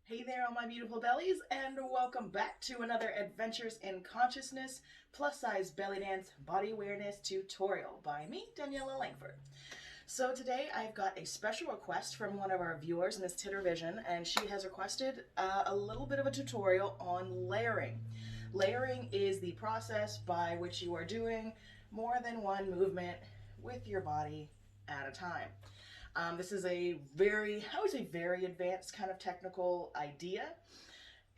Hey there, all my beautiful bellies, and welcome back to another Adventures in Consciousness plus size belly dance body awareness tutorial by me, Daniela Langford. So today I've got a special request from one of our viewers, Miss Titter Vision, and she has requested a little bit of a tutorial on layering. Layering is the process by which you are doing more than one movement with your body at a time. This is a very, I would say, very advanced kind of technical idea.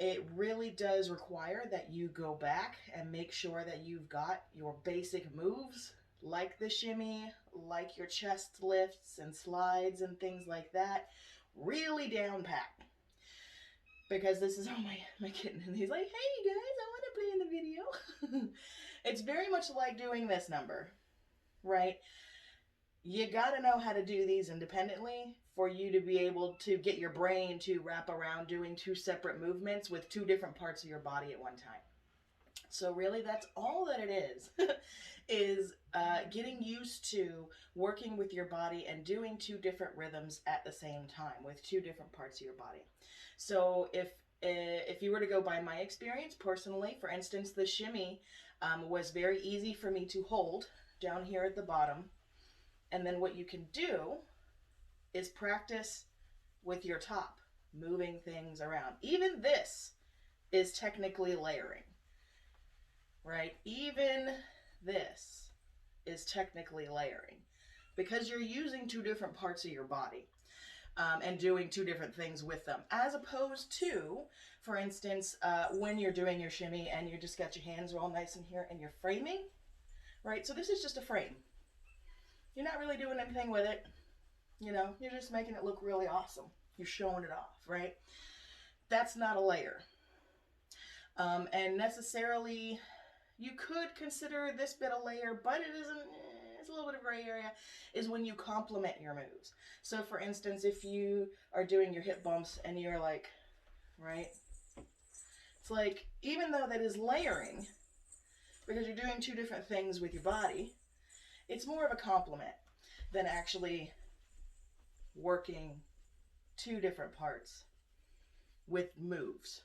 It really does require that you go back and make sure that you've got your basic moves, like the shimmy, like your chest lifts and slides and things like that, really down pat. Because this is, oh my kitten, and he's like, hey guys, I want to play in the video. It's very much like doing this number, right? You got to know how to do these independently for you to be able to get your brain to wrap around doing two separate movements with two different parts of your body at one time. So really that's all that it is getting used to working with your body and doing two different rhythms at the same time with two different parts of your body. So if you were to go by my experience personally, for instance, the shimmy was very easy for me to hold down here at the bottom. And then what you can do is practice with your top, moving things around. Even this is technically layering, right? Even this is technically layering because you're using two different parts of your body and doing two different things with them, as opposed to, for instance, when you're doing your shimmy and you just got your hands all nice in here and you're framing, right? So this is just a frame. You're not really doing anything with it. You know, you're just making it look really awesome. You're showing it off, right? That's not a layer. And necessarily, you could consider this bit a layer, but it isn't. It's a little bit of gray area, is when you complement your moves. So for instance, if you are doing your hip bumps and you're like, right? It's like, even though that is layering, because you're doing two different things with your body, it's more of a complement than actually working two different parts with moves.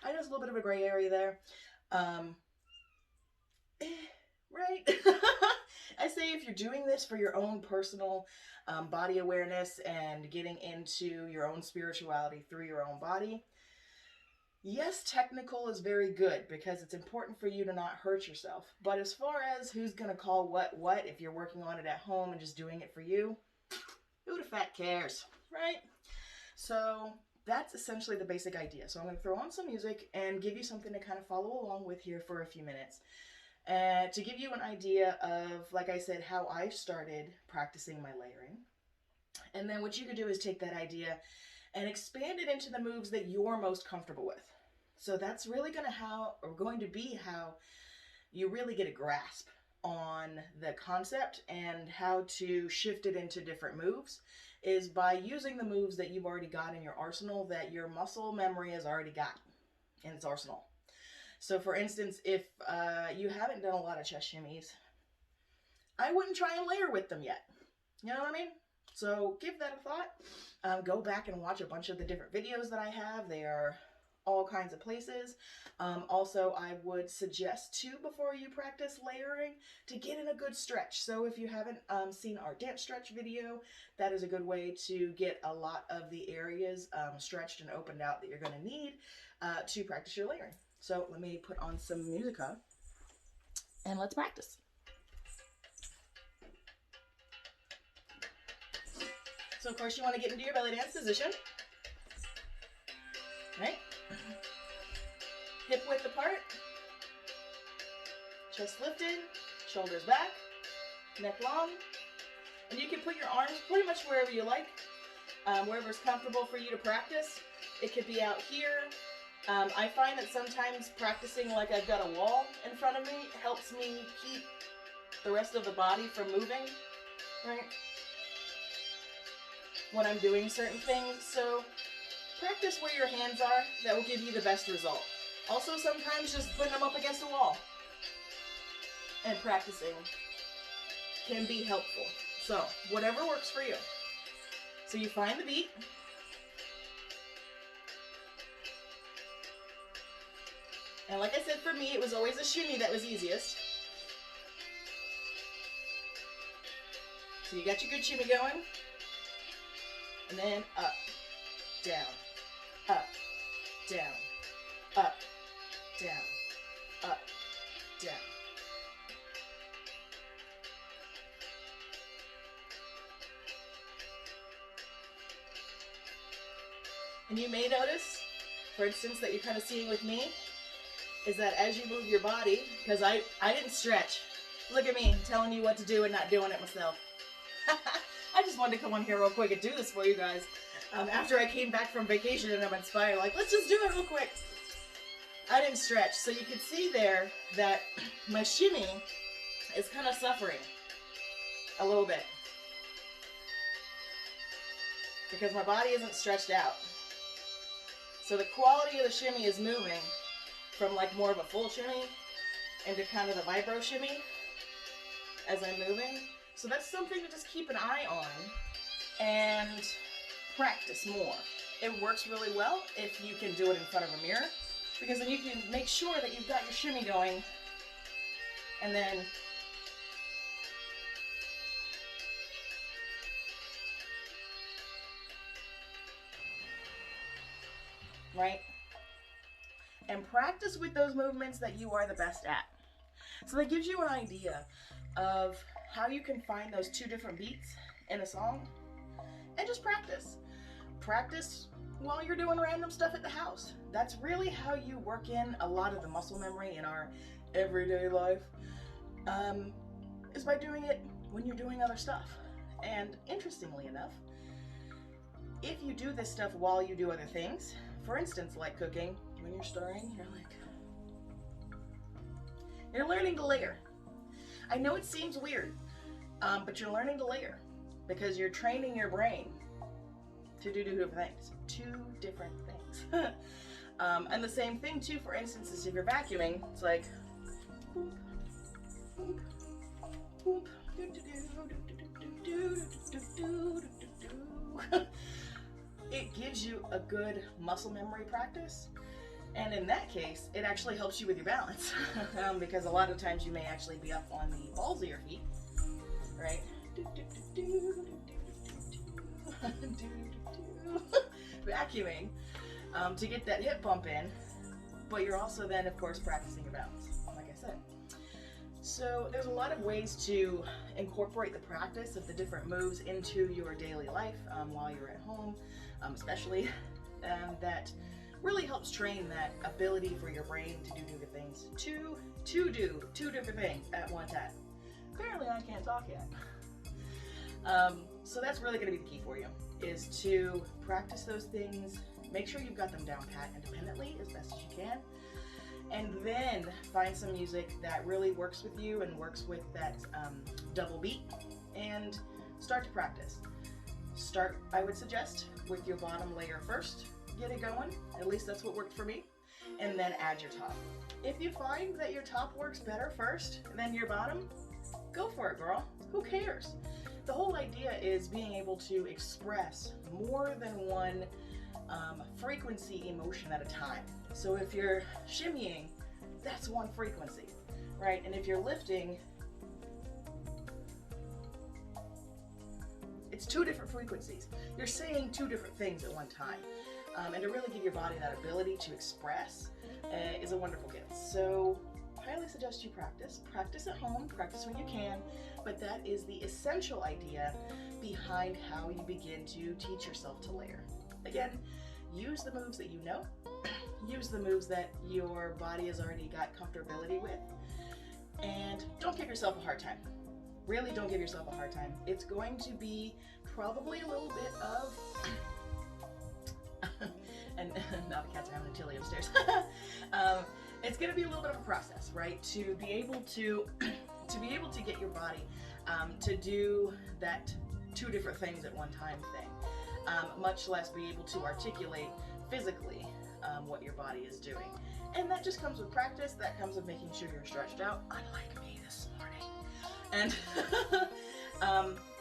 I know it's a little bit of a gray area there. Right? I say if you're doing this for your own personal body awareness and getting into your own spirituality through your own body, yes, technical is very good because it's important for you to not hurt yourself. But as far as who's going to call what, if you're working on it at home and just doing it for you, who the fat cares, right? So that's essentially the basic idea. So I'm going to throw on some music and give you something to kind of follow along with here for a few minutes. To give you an idea of, like I said, how I started practicing my layering. And then what you could do is take that idea and expand it into the moves that you're most comfortable with. So that's really going to be how you really get a grasp on the concept and how to shift it into different moves is by using the moves that you've already got in your arsenal, that your muscle memory has already got in its arsenal. So for instance, if you haven't done a lot of chest shimmies, I wouldn't try and layer with them yet. You know what I mean? So give that a thought. Go back and watch a bunch of the different videos that I have. They are all kinds of places. Also, I would suggest too, before you practice layering, to get in a good stretch. So if you haven't seen our dance stretch video, that is a good way to get a lot of the areas stretched and opened out that you're going to need to practice your layering. So let me put on some musica and let's practice. So of course you want to get into your belly dance position, right? Hip width apart, chest lifted, shoulders back, neck long, and you can put your arms pretty much wherever you like, wherever's comfortable for you to practice. It could be out here. I find that sometimes practicing like I've got a wall in front of me helps me keep the rest of the body from moving, right? When I'm doing certain things. So practice where your hands are. That will give you the best result. Also, sometimes just putting them up against a wall and practicing can be helpful. So whatever works for you. So you find the beat. And like I said, for me, it was always a shimmy that was easiest. So you got your good shimmy going. And then up, down, up, down, up, down, up, down. And you may notice, for instance, that you're kind of seeing with me, is that as you move your body, because I didn't stretch. Look at me telling you what to do and not doing it myself. I just wanted to come on here real quick and do this for you guys. After I came back from vacation and I'm inspired, like, let's just do it real quick. I didn't stretch. So you can see there that my shimmy is kind of suffering a little bit because my body isn't stretched out. So the quality of the shimmy is moving from like more of a full shimmy into kind of the vibro shimmy as I'm moving. So that's something to just keep an eye on and practice more. It works really well if you can do it in front of a mirror, because then you can make sure that you've got your shimmy going, and then right? And practice with those movements that you are the best at. So that gives you an idea of how you can find those two different beats in a song, and just practice. Practice while you're doing random stuff at the house. That's really how you work in a lot of the muscle memory in our everyday life, is by doing it when you're doing other stuff. And interestingly enough, if you do this stuff while you do other things, for instance, like cooking, when you're stirring, you're learning to layer. I know it seems weird, but you're learning to layer because you're training your brain to do two different things. And the same thing too, for instance, is if you're vacuuming, it's like it gives you a good muscle memory practice. And in that case, it actually helps you with your balance because a lot of times you may actually be up on the balls of your feet, right? Vacuuming to get that hip bump in, but you're also then, of course, practicing your balance, like I said. So there's a lot of ways to incorporate the practice of the different moves into your daily life while you're at home, especially that really helps train that ability for your brain to do different things, to do two different things at one time. Apparently I can't talk yet. So that's really going to be the key for you, is to practice those things, make sure you've got them down pat independently as best as you can, and then find some music that really works with you and works with that double beat, and start to practice. Start, I would suggest, with your bottom layer first. Get it going, at least that's what worked for me, and then add your top. If you find that your top works better first than your bottom, go for it, girl. Who cares? The whole idea is being able to express more than one frequency emotion at a time. So if you're shimmying, that's one frequency, right? And if you're lifting, it's two different frequencies. You're saying two different things at one time. And to really give your body that ability to express is a wonderful gift. So highly suggest you practice. Practice at home, practice when you can, but that is the essential idea behind how you begin to teach yourself to layer. Again, use the moves that you know, use the moves that your body has already got comfortability with, and don't give yourself a hard time. Really don't give yourself a hard time. It's going to be probably a little bit of and now the cat's having a chili upstairs. It's going to be a little bit of a process, right? To be able to get your body to do that two different things at one time thing, much less be able to articulate physically what your body is doing. And that just comes with practice. That comes with making sure you're stretched out, unlike me this morning. And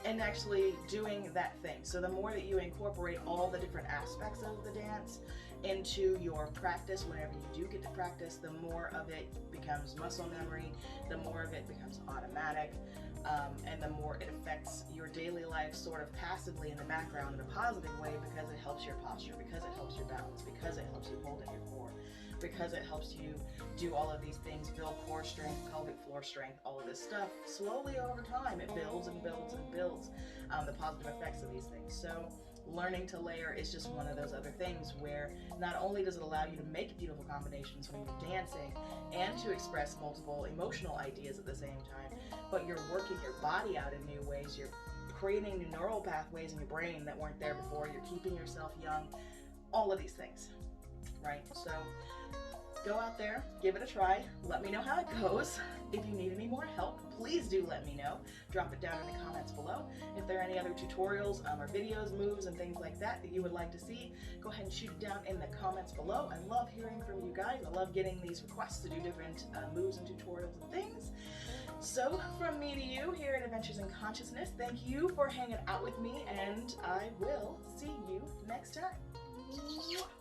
and actually doing that thing. So the more that you incorporate all the different aspects of the dance into your practice, whenever you do get to practice, the more of it becomes muscle memory, the more of it becomes automatic, and the more it affects your daily life sort of passively in the background in a positive way, because it helps your posture, because it helps your balance, because it helps you hold in your core, because it helps you do all of these things, build core strength, pelvic floor strength, all of this stuff. Slowly over time, it builds and builds and builds the positive effects of these things. So learning to layer is just one of those other things where not only does it allow you to make beautiful combinations when you're dancing and to express multiple emotional ideas at the same time, but you're working your body out in new ways. You're creating new neural pathways in your brain that weren't there before. You're keeping yourself young, all of these things, right? So go out there, give it a try. Let me know how it goes. If you need any more help, please do let me know. Drop it down in the comments below. If there are any other tutorials or videos, moves, and things like that that you would like to see, go ahead and shoot it down in the comments below. I love hearing from you guys. I love getting these requests to do different moves and tutorials and things. So from me to you here at Adventures in Consciousness, thank you for hanging out with me, and I will see you next time.